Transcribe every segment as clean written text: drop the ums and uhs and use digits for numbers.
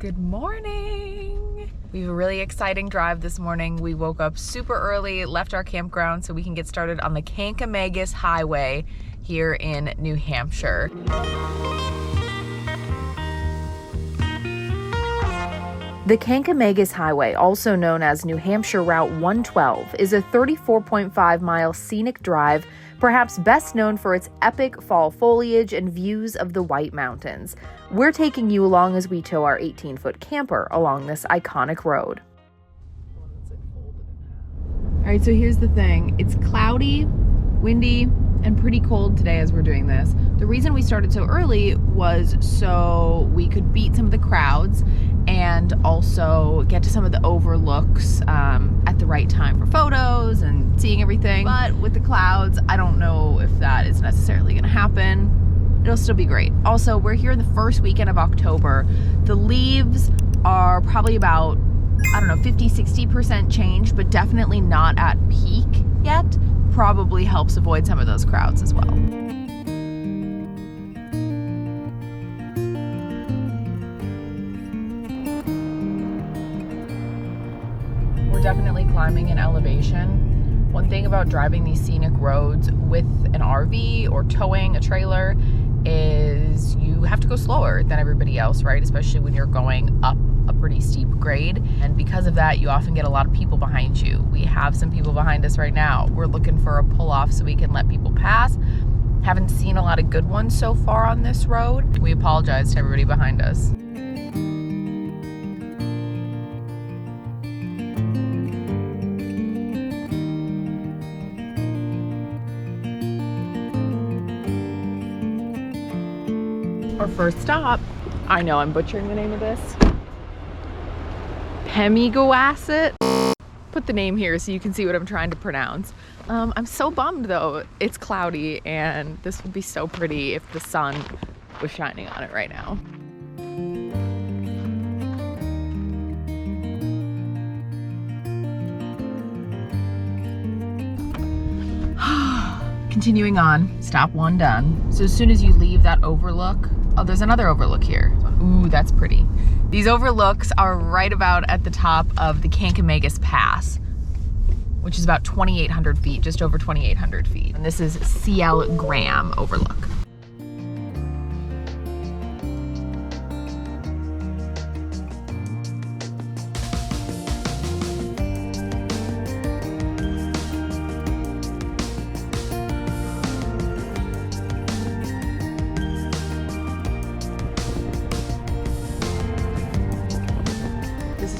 Good morning. We have a really exciting drive this morning. We woke up super early, left our campground so we can get started on the Kancamagus Highway here in New Hampshire. The Kancamagus Highway, also known as New Hampshire Route 112, is a 34.5-mile scenic drive, perhaps best known for its epic fall foliage and views of the White Mountains. We're taking you along as we tow our 18-foot camper along this iconic road. All right, so here's the thing. It's cloudy, windy, and pretty cold today as we're doing this. The reason we started so early was so we could beat some of the crowds and also get to some of the overlooks at the right time for photos and seeing everything. But with the clouds, I don't know if that is necessarily gonna happen. It'll still be great. Also, we're here in the first weekend of October. The leaves are probably about, I don't know, 50-60% changed, but definitely not at peak yet. Probably helps avoid some of those crowds as well. We're definitely climbing in elevation. One thing about driving these scenic roads with an RV or towing a trailer is you have to go slower than everybody else, right? Especially when you're going up a pretty steep grade. And because of that, you often get a lot of people behind you. We have some people behind us right now. We're looking for a pull-off so we can let people pass. Haven't seen a lot of good ones so far on this road. We apologize to everybody behind us. Our first stop, I know I'm butchering the name of this. Kancamagus. Put the name here so you can see what I'm trying to pronounce. I'm so bummed though. It's cloudy and this would be so pretty if the sun was shining on it right now. Continuing on, stop one done. So as soon as you leave that overlook, oh, there's another overlook here. Ooh, that's pretty. These overlooks are right about at the top of the Kancamagus Pass, which is about 2,800 feet, just over 2,800 feet. And this is C.L. Graham Overlook.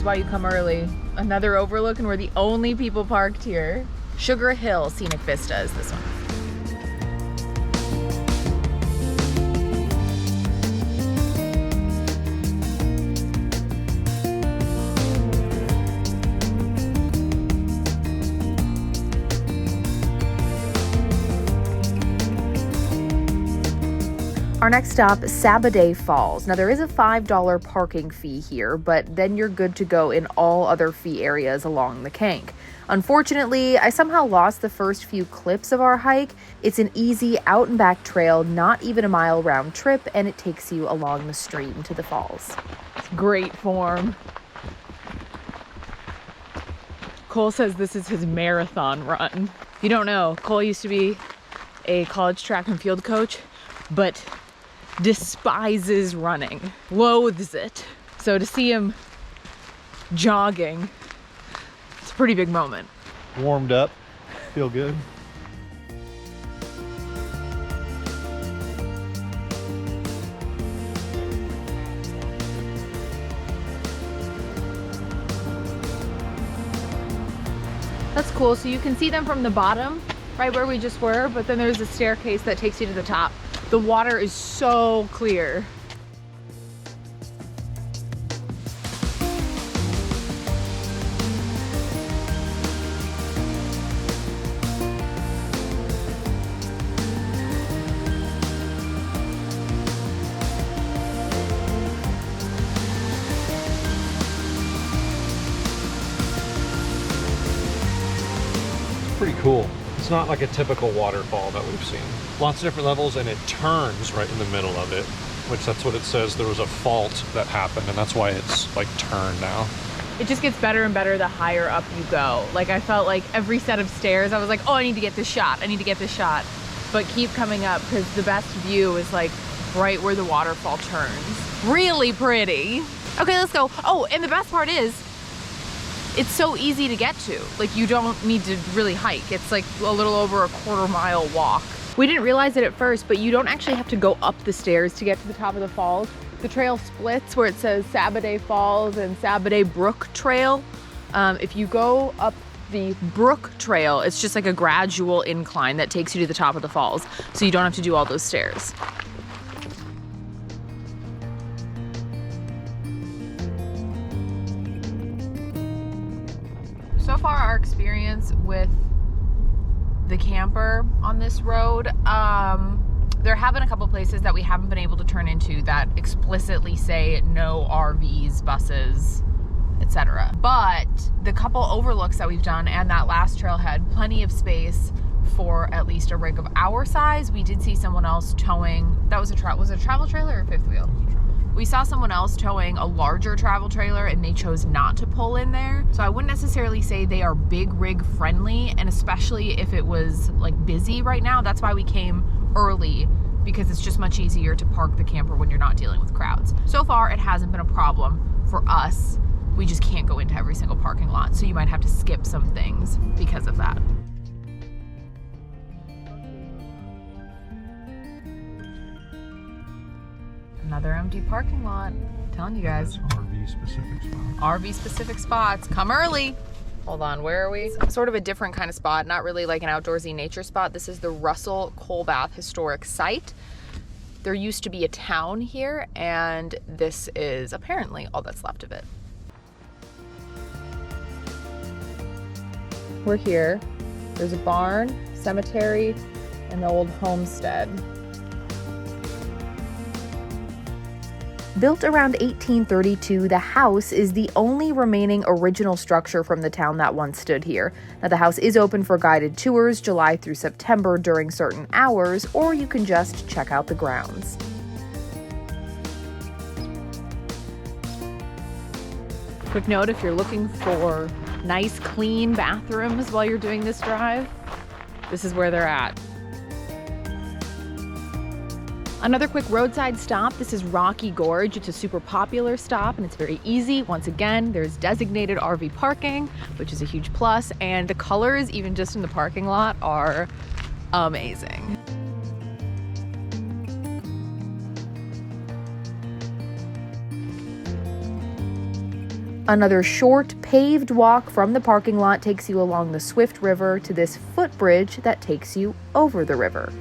Why you come early. Another overlook and we're the only people parked here. Sugar Hill Scenic Vista is this one. Our next stop, Sabbaday Falls. Now there is a $5 parking fee here, but then you're good to go in all other fee areas along the Kank. Unfortunately, I somehow lost the first few clips of our hike. It's an easy out and back trail, not even a mile round trip, and it takes you along the stream to the falls. It's great form. Cole says this is his marathon run. If you don't know, Cole used to be a college track and field coach, but despises running, loathes it. So to see him jogging, it's a pretty big moment. Warmed up, feel good. That's cool. So you can see them from the bottom, right where we just were, but then there's a staircase that takes you to the top. The water is so clear. Pretty cool. It's not like a typical waterfall that we've seen. Lots of different levels and it turns right in the middle of it. which that's what it says. There was a fault that happened, and that's why it's like turned now. It just gets better and better the higher up you go. Like I felt like every set of stairs, I was like, oh, I need to get this shot. I need to get this shot. But keep coming up because the best view is like right where the waterfall turns. Really pretty. Okay, let's go. Oh, and the best part is it's so easy to get to. Like you don't need to really hike. It's like a little over a quarter-mile walk. We didn't realize it at first, but you don't actually have to go up the stairs to get to the top of the falls. The trail splits where it says Sabbaday Falls and Sabbaday Brook Trail. If you go up the Brook Trail, it's just like a gradual incline that takes you to the top of the falls. So you don't have to do all those stairs. So far, our experience with the camper on this road, there have been a couple places that we haven't been able to turn into that explicitly say no RVs, buses, etc. But the couple overlooks that we've done and that last trailhead, plenty of space for at least a rig of our size. We did see someone else towing, that was was it a travel trailer or fifth wheel? We saw someone else towing a larger travel trailer and they chose not to pull in there. So I wouldn't necessarily say they are big rig friendly, and especially if it was like busy right now. That's why we came early, because it's just much easier to park the camper when you're not dealing with crowds. So far, it hasn't been a problem for us. We just can't go into every single parking lot. So you might have to skip some things because of that. Another empty parking lot. I'm telling you guys. RV specific spots. RV specific spots. Come early. Hold on, where are we? Sort of a different kind of spot, not really like an outdoorsy nature spot. This is the Russell Coal Bath Historic Site. There used to be a town here, and this is apparently all that's left of it. We're here. There's a barn, cemetery, and the old homestead. Built around 1832, the house is the only remaining original structure from the town that once stood here. Now, the house is open for guided tours July through September during certain hours, or you can just check out the grounds. Quick note, if you're looking for nice, clean bathrooms while you're doing this drive, this is where they're at. Another quick roadside stop. This is Rocky Gorge. It's a super popular stop and it's very easy. Once again, there's designated RV parking, which is a huge plus, and the colors, even just in the parking lot, are amazing. Another short, paved walk from the parking lot takes you along the Swift River to this footbridge that takes you over the river.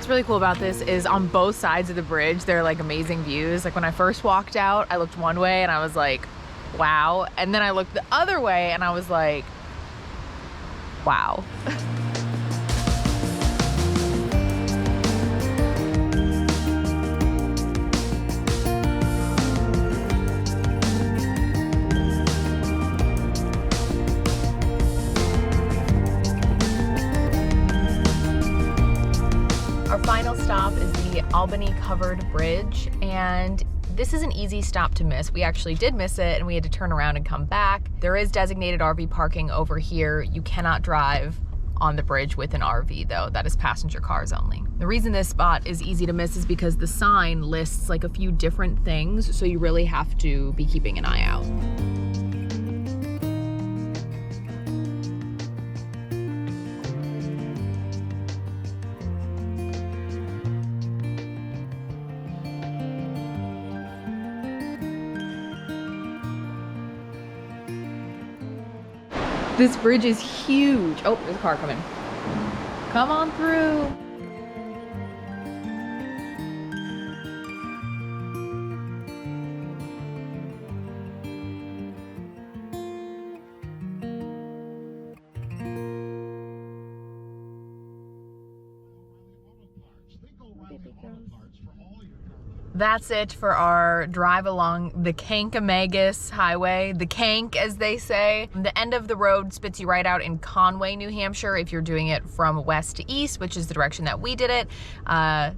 Really cool about this is on both sides of the bridge there are like amazing views. Like when I first walked out, I looked one way and I was like, wow, and then I looked the other way and I was like, wow. Final stop is the Albany Covered Bridge, and this is an easy stop to miss. We actually did miss it and we had to turn around and come back. There is designated RV parking over here. You cannot drive on the bridge with an RV though. That is passenger cars only. The reason this spot is easy to miss is because the sign lists like a few different things, so you really have to be keeping an eye out. This bridge is huge. Oh, there's a car coming. Come on through. that's it for our drive along the Kancamagus Highway, the Kank as they say. The end of the road spits you right out in Conway, New Hampshire if you're doing it from west to east, which is the direction that we did it.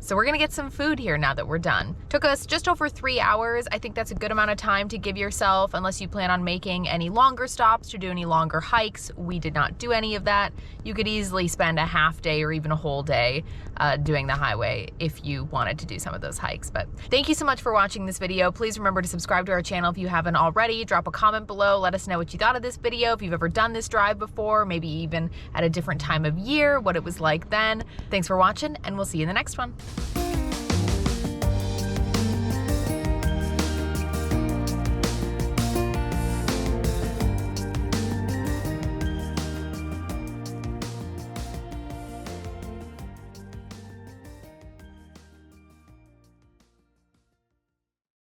So we're gonna get some food here now that we're done. Took us just over 3 hours. I think that's a good amount of time to give yourself, unless you plan on making any longer stops to do any longer hikes. We did not do any of that. You could easily spend a half day or even a whole day doing the highway if you wanted to do some of those hikes. But thank you so much for watching this video. Please remember to subscribe to our channel if you haven't already. Drop a comment below. Let us know what you thought of this video. If you've ever done this drive before, maybe even at a different time of year, what it was like then. Thanks for watching, and we'll see you in the next one.